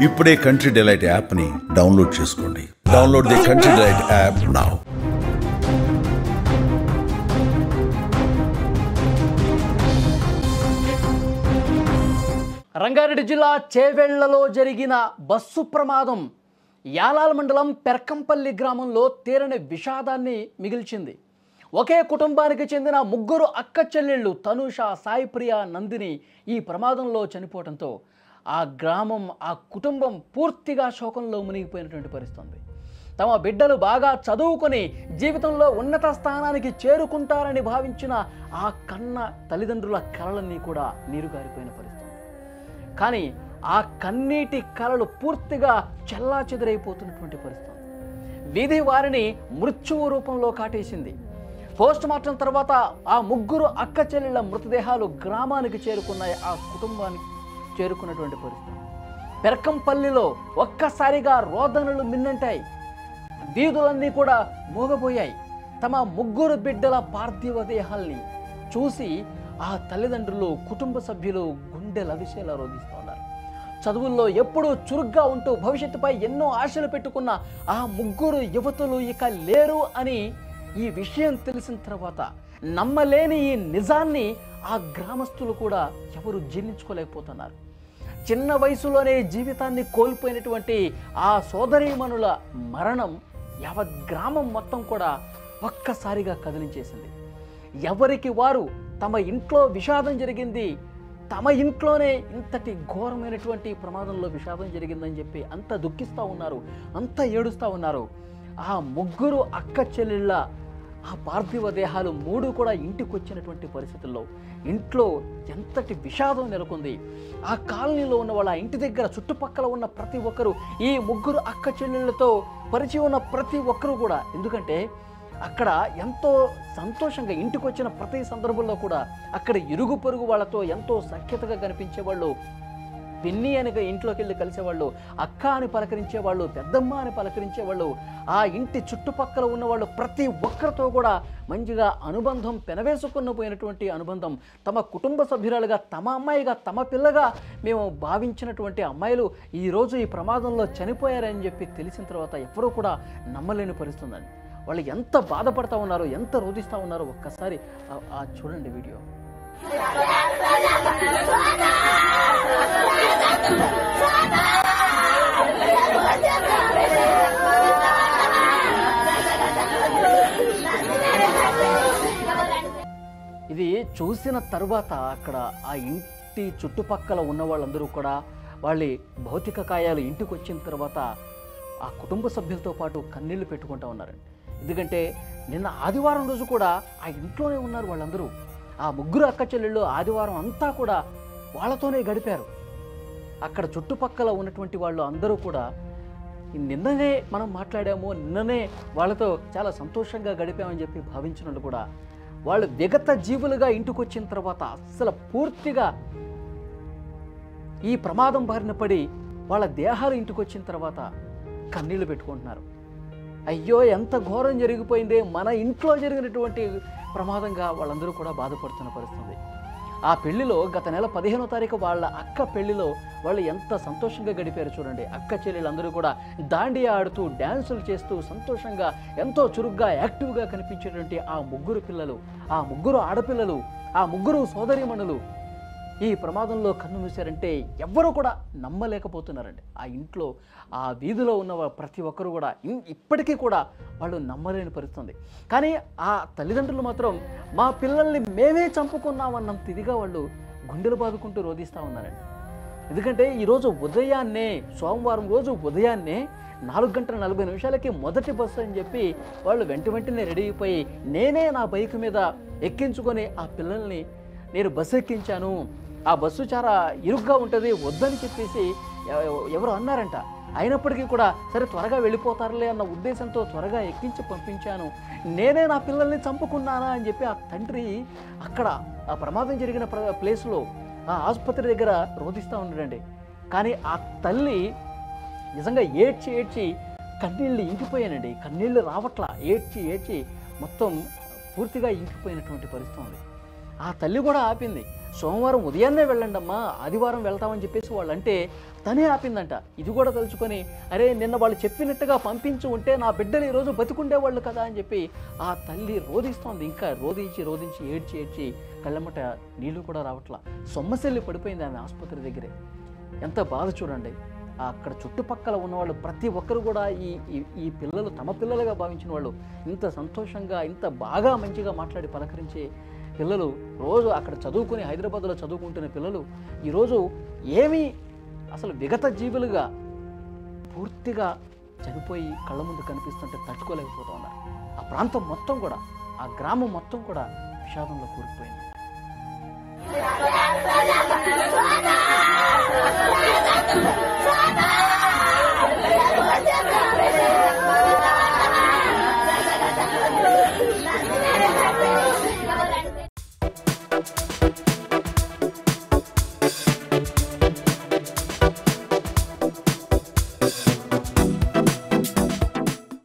ఇప్పుడే country delight యాప్ని download చేసుకోండి. Download the country delight app now. Rangareddy జిల్లా చేవెళ్లలో జరిగిన బస్సు ప్రమాదం యాలాల మండలం పెర్కంపల్లి గ్రామంలో తీరని విషాదాన్ని మిగిల్చింది. ఒకే కుటుంబానికి చెందిన ముగ్గురు అక్క చెల్లెళ్ళు తనుష, సాయిప్రియ, నందిని ఈ ప్రమాదంలో చనిపోవడంతో ఆ గ్రామం, ఆ కుటుంబం పూర్తిగా శోకంలో మునిగిపోయినటువంటి పరిస్థితి. తమ బిడ్డలు బాగా చదువుకొని జీవితంలో ఉన్నత స్థానానికి చేరుకుంటారని భావించిన ఆ కన్న తల్లిదండ్రుల కలలన్నీ కూడా నీరుగారిపోయిన పరిస్థితి. కానీ ఆ కన్నీటి కలలు పూర్తిగా చెల్లాచెదరైపోతున్నటువంటి పరిస్థితి. వీధి వారిని మృత్యువు రూపంలో కాటేసింది. పోస్ట్ మార్టం తర్వాత ఆ ముగ్గురు అక్క చెల్లెళ్ళ మృతదేహాలు గ్రామానికి చేరుకున్నాయి. ఆ కుటుంబానికి చేరుకున్నటువంటి పరిస్థితి. పెర్కంపల్లిలో ఒక్కసారిగా రోదనలు మిన్నంటాయి. వీధులన్నీ కూడా మోగపోయాయి. తమ ముగ్గురు బిడ్డల పార్థివ దేహాల్ని చూసి ఆ తల్లిదండ్రులు, కుటుంబ సభ్యులు గుండె లవిసేలా రోధిస్తున్నారు. చదువుల్లో ఎప్పుడూ చురుగ్గా ఉంటూ భవిష్యత్తుపై ఎన్నో ఆశలు పెట్టుకున్న ఆ ముగ్గురు యువతులు ఇక లేరు అని ఈ విషయం తెలిసిన తర్వాత నమ్మలేని ఈ నిజాన్ని ఆ గ్రామస్తులు కూడా ఎవరు జీర్ణించుకోలేకపోతున్నారు. చిన్న వయసులోనే జీవితాన్ని కోల్పోయినటువంటి ఆ సోదరీమణుల మరణం యావత్ గ్రామం మొత్తం కూడా ఒక్కసారిగా కదిలించేసింది. ఎవరికి వారు తమ ఇంట్లో విషాదం జరిగింది, తమ ఇంట్లోనే ఇంతటి ఘోరమైనటువంటి ప్రమాదంలో విషాదం జరిగిందని చెప్పి అంత దుఃఖిస్తూ ఉన్నారు, అంత ఏడుస్తూ ఉన్నారు. ఆ ముగ్గురు అక్క చెల్లెళ్ళ ఆ పార్థివ దేహాలు మూడు కూడా ఇంటికి వచ్చినటువంటి పరిస్థితుల్లో ఇంట్లో ఎంతటి విషాదం నెలకొంది. ఆ కాలనీలో ఉన్న వాళ్ళ ఇంటి దగ్గర చుట్టుపక్కల ఉన్న ప్రతి ఒక్కరు, ఈ ముగ్గురు అక్క చెల్లెళ్ళతో పరిచయం ఉన్న ప్రతి ఒక్కరు కూడా, ఎందుకంటే అక్కడ ఎంతో సంతోషంగా ఇంటికి వచ్చిన ప్రతి సందర్భంలో కూడా అక్కడ ఇరుగు పొరుగు వాళ్ళతో ఎంతో సఖ్యతగా కనిపించేవాళ్ళు. పిన్ని అని ఇంట్లోకి వెళ్ళి కలిసేవాళ్ళు, అక్క అని పలకరించేవాళ్ళు, పెద్దమ్మ అని పలకరించేవాళ్ళు. ఆ ఇంటి చుట్టుపక్కల ఉన్నవాళ్ళు ప్రతి ఒక్కరితో కూడా మంచిగా అనుబంధం, పెనవేసుకున్న పోయినటువంటి అనుబంధం. తమ కుటుంబ సభ్యురాలుగా, తమ అమ్మాయిగా, తమ పిల్లగా మేము భావించినటువంటి అమ్మాయిలు ఈరోజు ఈ ప్రమాదంలో చనిపోయారని చెప్పి తెలిసిన తర్వాత ఎవరూ కూడా నమ్మలేని పరిస్థితి. వాళ్ళు ఎంత బాధపడతా ఉన్నారో, ఎంత రోధిస్తూ ఉన్నారో ఒక్కసారి చూడండి వీడియో. ఇది చూసిన తర్వాత అక్కడ ఆ ఇంటి చుట్టుపక్కల ఉన్న వాళ్ళందరూ కూడా వాళ్ళ భౌతిక కాయాలు ఇంటికి వచ్చిన తర్వాత ఆ కుటుంబ సభ్యులతో పాటు కన్నీళ్లు పెట్టుకుంటూ ఉన్నారండి. ఎందుకంటే నిన్న ఆదివారం రోజు కూడా ఆ ఇంట్లోనే ఉన్నారు వాళ్ళందరూ. ఆ ముగ్గురు అక్క చెల్లెళ్ళు ఆదివారం అంతా కూడా వాళ్ళతోనే గడిపారు. అక్కడ చుట్టుపక్కల ఉన్నటువంటి వాళ్ళు అందరూ కూడా నిన్ననే మనం మాట్లాడాము, నిన్ననే వాళ్ళతో చాలా సంతోషంగా గడిపామని చెప్పి భావించిన వాళ్ళు కూడా వాళ్ళు విగత జీవులుగా ఇంటికి వచ్చిన తర్వాత అస్సలు పూర్తిగా ఈ ప్రమాదం బారిన పడి వాళ్ళ దేహాలు ఇంటికి వచ్చిన తర్వాత కన్నీళ్లు పెట్టుకుంటున్నారు. అయ్యో ఎంత ఘోరం జరిగిపోయిందే, మన ఇంట్లో జరిగినటువంటి ప్రమాదంగా వాళ్ళందరూ కూడా బాధపడుతున్న పరిస్థితి. ఆ పెళ్లిలో గత నెల 15వ తారీఖు వాళ్ళ అక్క పెళ్లిలో వాళ్ళు ఎంత సంతోషంగా గడిపారు చూడండి. అక్క చెల్లెళ్ళందరూ కూడా దాండియా ఆడుతూ, డ్యాన్సులు చేస్తూ సంతోషంగా, ఎంతో చురుగ్గా, యాక్టివ్గా కనిపించేటువంటి ఆ ముగ్గురు పిల్లలు, ఆ ముగ్గురు ఆడపిల్లలు, ఆ ముగ్గురు సోదరీమణులు ఈ ప్రమాదంలో కన్ను మూశారంటే ఎవ్వరూ కూడా నమ్మలేకపోతున్నారండి. ఆ ఇంట్లో, ఆ వీధిలో ఉన్న ప్రతి ఒక్కరు కూడా ఇప్పటికీ కూడా వాళ్ళు నమ్మలేని పరిస్థితి. కానీ ఆ తల్లిదండ్రులు మాత్రం మా పిల్లల్ని మేమే చంపుకున్నామన్నంత ఇదిగా వాళ్ళు గుండెలు బాదుకుంటూ రోధిస్తూ ఉన్నారండి. ఎందుకంటే ఈరోజు ఉదయాన్నే, సోమవారం రోజు ఉదయాన్నే 4:40 మొదటి బస్సు అని చెప్పి వాళ్ళు వెంటనే రెడీ అయిపోయి నేనే నా బైక్ మీద ఎక్కించుకొని ఆ పిల్లల్ని నేను బస్సు ఎక్కించాను, ఆ బస్సు చాలా ఇరుగ్గా ఉంటుంది వద్దని చెప్పేసి ఎవరు అన్నారంట. అయినప్పటికీ కూడా సరే త్వరగా వెళ్ళిపోతారులే అన్న ఉద్దేశంతో త్వరగా ఎక్కించి పంపించాను, నేనే నా పిల్లల్ని చంపుకున్నానా అని చెప్పి ఆ తండ్రి అక్కడ ఆ ప్రమాదం జరిగిన ప్లేస్లో ఆ ఆసుపత్రి దగ్గర రోధిస్తూ ఉన్నాడండి. కానీ ఆ తల్లి నిజంగా ఏడ్చి కన్నీళ్ళు ఇంకిపోయానండి. కన్నీళ్ళు రావట్లా, ఏడ్చి మొత్తం పూర్తిగా ఇంకిపోయినటువంటి పరిస్థితి ఉంది. ఆ తల్లి కూడా ఆపింది. సోమవారం ఉదయాన్నే వెళ్ళండి అమ్మా, ఆదివారం వెళ్తామని చెప్పేసి వాళ్ళు అంటే తనే ఆపిందంట. ఇది కూడా తలుచుకొని అరే నిన్న వాళ్ళు చెప్పినట్టుగా పంపించి ఉంటే నా బిడ్డలు ఈరోజు బతికుండేవాళ్ళు కదా అని చెప్పి ఆ తల్లి రోధిస్తోంది. ఇంకా రోధించి ఏడ్చి కళ్ళమ్మట నీళ్లు కూడా రావట్లా. సొమ్మసెల్లి పడిపోయింది ఆమె ఆసుపత్రి దగ్గరే. ఎంత బాధ చూడండి. అక్కడ చుట్టుపక్కల ఉన్నవాళ్ళు ప్రతి ఒక్కరు కూడా ఈ పిల్లలు తమ పిల్లలుగా భావించిన వాళ్ళు ఇంత సంతోషంగా ఇంత బాగా మంచిగా మాట్లాడి పలకరించే పిల్లలు, రోజు అక్కడ చదువుకుని హైదరాబాద్లో చదువుకుంటున్న పిల్లలు ఈరోజు ఏమీ అసలు విగత జీవులుగా పూర్తిగా చనిపోయి కళ్ళ ముందు కనిపిస్తుంటే తట్టుకోలేకపోతూ ఉన్నారు. ఆ ప్రాంతం మొత్తం కూడా, ఆ గ్రామం మొత్తం కూడా విషాదంలో కూరుకుపోయింది.